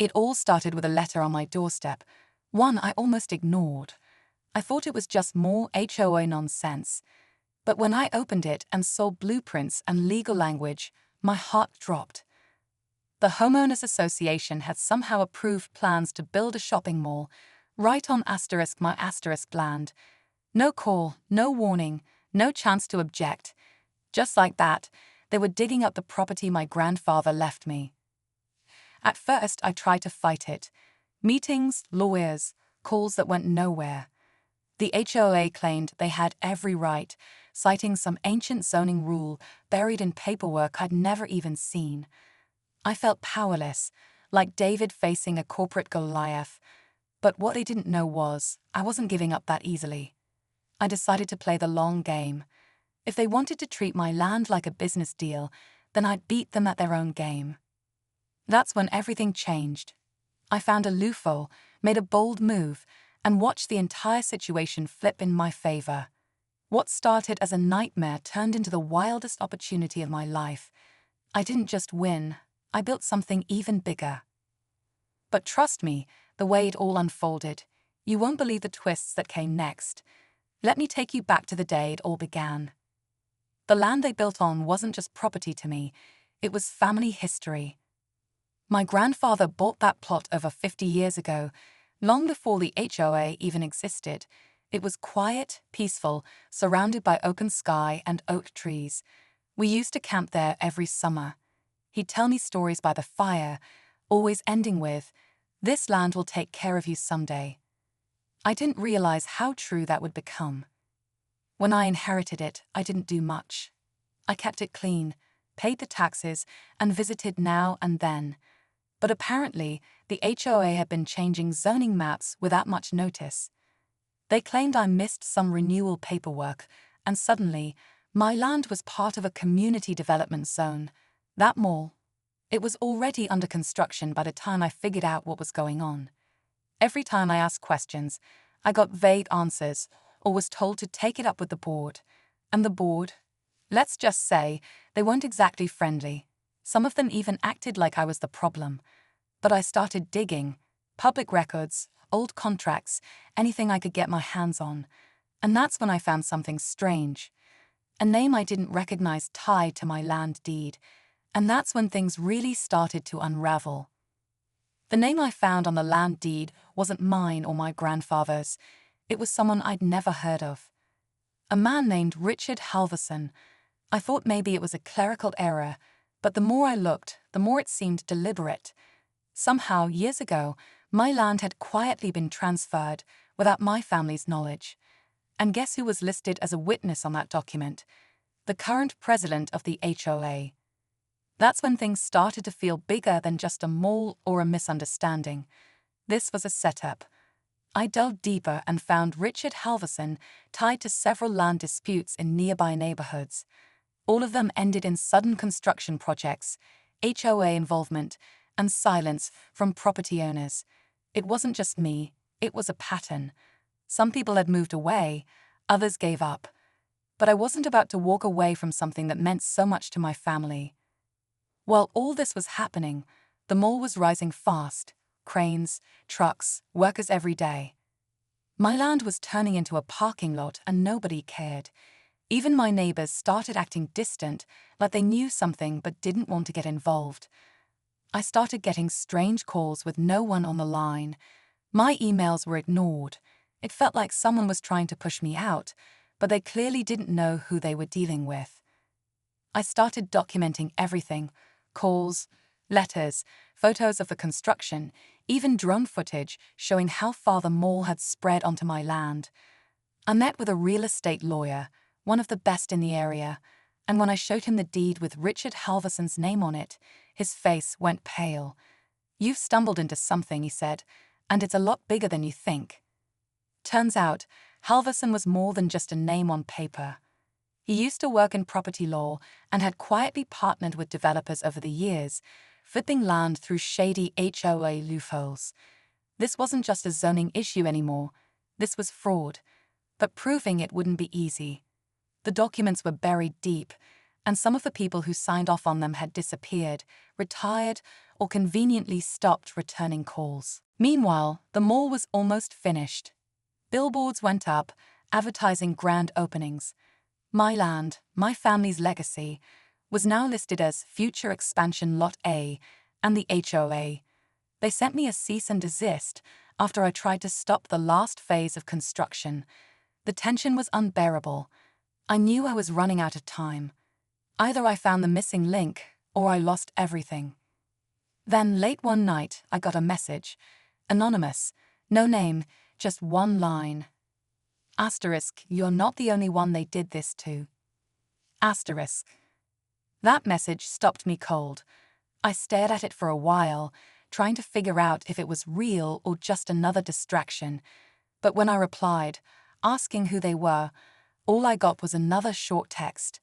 It all started with a letter on my doorstep, one I almost ignored. I thought it was just more HOA nonsense. But when I opened it and saw blueprints and legal language, my heart dropped. The Homeowners Association had somehow approved plans to build a shopping mall, right on my land. No call, no warning, no chance to object. Just like that, they were digging up the property my grandfather left me. At first, I tried to fight it. Meetings, lawyers, calls that went nowhere. The HOA claimed they had every right, citing some ancient zoning rule buried in paperwork I'd never even seen. I felt powerless, like David facing a corporate Goliath. But what they didn't know was, I wasn't giving up that easily. I decided to play the long game. If they wanted to treat my land like a business deal, then I'd beat them at their own game. That's when everything changed. I found a loophole, made a bold move, and watched the entire situation flip in my favor. What started as a nightmare turned into the wildest opportunity of my life. I didn't just win, I built something even bigger. But trust me, the way it all unfolded, you won't believe the twists that came next. Let me take you back to the day it all began. The land they built on wasn't just property to me, it was family history. My grandfather bought that plot over 50 years ago, long before the HOA even existed. It was quiet, peaceful, surrounded by open sky and oak trees. We used to camp there every summer. He'd tell me stories by the fire, always ending with, "This land will take care of you someday." I didn't realize how true that would become. When I inherited it, I didn't do much. I kept it clean, paid the taxes, and visited now and then. But apparently, the HOA had been changing zoning maps without much notice. They claimed I missed some renewal paperwork, and suddenly, my land was part of a community development zone. That mall. It was already under construction by the time I figured out what was going on. Every time I asked questions, I got vague answers or was told to take it up with the board. And the board? Let's just say, they weren't exactly friendly. Some of them even acted like I was the problem. But I started digging. Public records, old contracts, anything I could get my hands on. And that's when I found something strange. A name I didn't recognize tied to my land deed. And that's when things really started to unravel. The name I found on the land deed wasn't mine or my grandfather's. It was someone I'd never heard of. A man named Richard Halverson. I thought maybe it was a clerical error, but the more I looked, the more it seemed deliberate. Somehow, years ago, my land had quietly been transferred without my family's knowledge. And guess who was listed as a witness on that document? The current president of the HOA. That's when things started to feel bigger than just a mole or a misunderstanding. This was a setup. I dug deeper and found Richard Halverson tied to several land disputes in nearby neighborhoods. All of them ended in sudden construction projects, HOA involvement, and silence from property owners. It wasn't just me, it was a pattern. Some people had moved away, others gave up. But I wasn't about to walk away from something that meant so much to my family. While all this was happening, the mall was rising fast. Cranes, trucks, workers every day. My land was turning into a parking lot and nobody cared. Even my neighbors started acting distant, like they knew something but didn't want to get involved. I started getting strange calls with no one on the line. My emails were ignored. It felt like someone was trying to push me out, but they clearly didn't know who they were dealing with. I started documenting everything: calls, letters, photos of the construction, even drone footage showing how far the mall had spread onto my land. I met with a real estate lawyer, one of the best in the area, and when I showed him the deed with Richard Halverson's name on it, his face went pale. "You've stumbled into something," he said, "and it's a lot bigger than you think." Turns out, Halverson was more than just a name on paper. He used to work in property law and had quietly partnered with developers over the years, flipping land through shady HOA loopholes. This wasn't just a zoning issue anymore, this was fraud, but proving it wouldn't be easy. The documents were buried deep, and some of the people who signed off on them had disappeared, retired, or conveniently stopped returning calls. Meanwhile, the mall was almost finished. Billboards went up, advertising grand openings. My land, my family's legacy, was now listed as Future Expansion Lot A and the HOA. They sent me a cease and desist after I tried to stop the last phase of construction. The tension was unbearable. I knew I was running out of time. Either I found the missing link, or I lost everything. Then, late one night, I got a message. Anonymous, no name, just one line. Asterisk, you're not the only one they did this to. Asterisk. That message stopped me cold. I stared at it for a while, trying to figure out if it was real or just another distraction. But when I replied, asking who they were, all I got was another short text.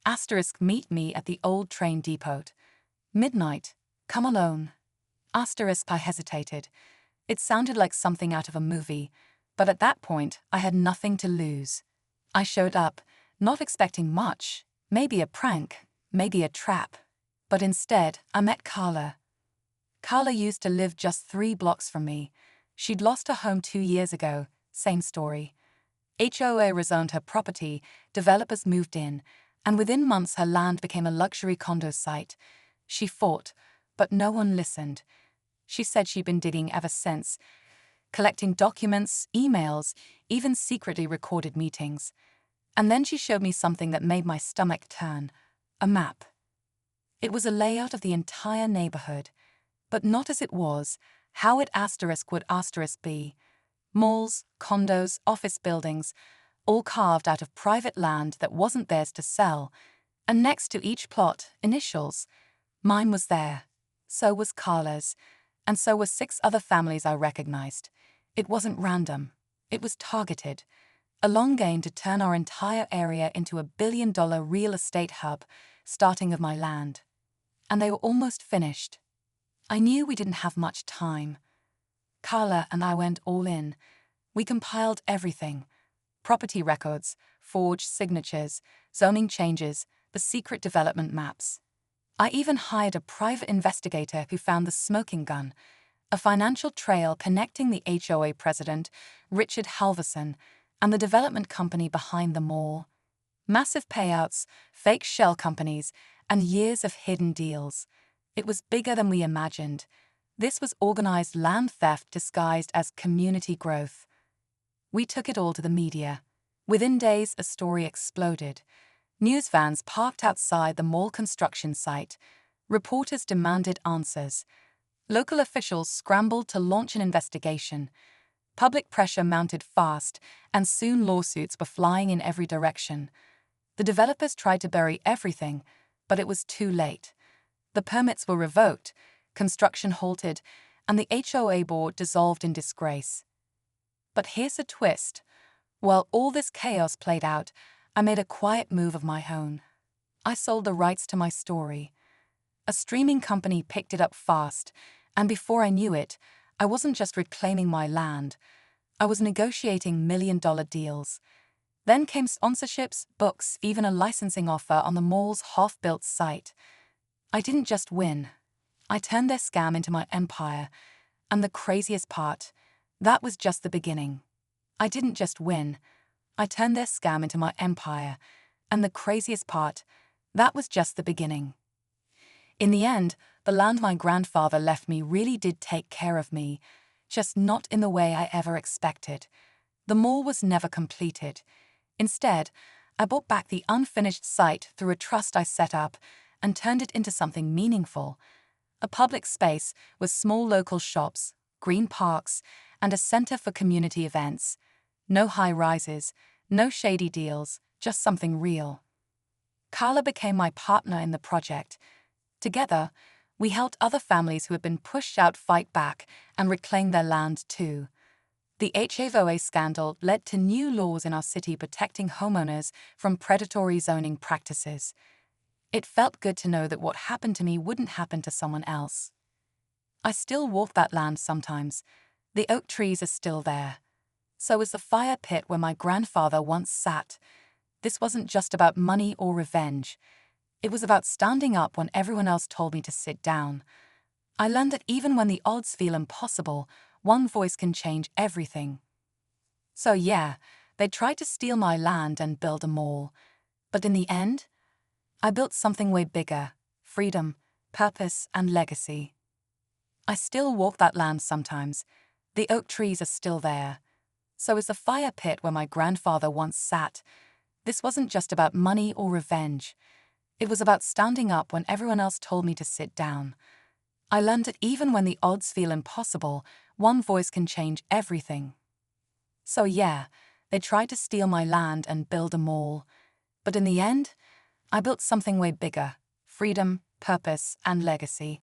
Asterisk, meet me at the old train depot. Midnight, come alone. Asterisk, I hesitated. It sounded like something out of a movie, but at that point I had nothing to lose. I showed up, not expecting much, maybe a prank, maybe a trap. But instead, I met Carla. Carla used to live just 3 blocks from me. She'd lost her home 2 years ago, same story. HOA rezoned her property, developers moved in, and within months her land became a luxury condo site. She fought, but no one listened. She said she'd been digging ever since, collecting documents, emails, even secretly recorded meetings. And then she showed me something that made my stomach turn, a map. It was a layout of the entire neighborhood, but not as it was, how it asterisk would asterisk be. Malls, condos, office buildings, all carved out of private land that wasn't theirs to sell, and next to each plot, initials. Mine was there. So was Carla's, and so were 6 other families I recognized. It wasn't random. It was targeted. A long game to turn our entire area into a billion-dollar real estate hub, starting of my land. And they were almost finished. I knew we didn't have much time. Carla and I went all in. We compiled everything. Property records, forged signatures, zoning changes, the secret development maps. I even hired a private investigator who found the smoking gun, a financial trail connecting the HOA president, Richard Halverson, and the development company behind them all. Massive payouts, fake shell companies, and years of hidden deals. It was bigger than we imagined. This was organized land theft disguised as community growth. We took it all to the media. Within days, a story exploded. News vans parked outside the mall construction site. Reporters demanded answers. Local officials scrambled to launch an investigation. Public pressure mounted fast, and soon lawsuits were flying in every direction. The developers tried to bury everything, but it was too late. The permits were revoked, construction halted, and the HOA board dissolved in disgrace. But here's a twist. While all this chaos played out, I made a quiet move of my own. I sold the rights to my story. A streaming company picked it up fast, and before I knew it, I wasn't just reclaiming my land. I was negotiating million-dollar deals. Then came sponsorships, books, even a licensing offer on the mall's half-built site. I didn't just win. I turned their scam into my empire. And the craziest part, that was just the beginning. I didn't just win. I turned their scam into my empire. And the craziest part, that was just the beginning. In the end, the land my grandfather left me really did take care of me, just not in the way I ever expected. The mall was never completed. Instead, I bought back the unfinished site through a trust I set up and turned it into something meaningful. A public space with small local shops, green parks, and a center for community events. No high-rises, no shady deals, just something real. Carla became my partner in the project. Together, we helped other families who had been pushed out fight back and reclaim their land too. The HOA scandal led to new laws in our city protecting homeowners from predatory zoning practices. It felt good to know that what happened to me wouldn't happen to someone else. I still walk that land sometimes. The oak trees are still there. So is the fire pit where my grandfather once sat. This wasn't just about money or revenge. It was about standing up when everyone else told me to sit down. I learned that even when the odds feel impossible, one voice can change everything. So yeah, they tried to steal my land and build a mall. But in the end, I built something way bigger: freedom, purpose, and legacy. I still walk that land sometimes. The oak trees are still there. So is the fire pit where my grandfather once sat. This wasn't just about money or revenge. It was about standing up when everyone else told me to sit down. I learned that even when the odds feel impossible, one voice can change everything. So yeah, they tried to steal my land and build a mall. But in the end, I built something way bigger: freedom, purpose, and legacy.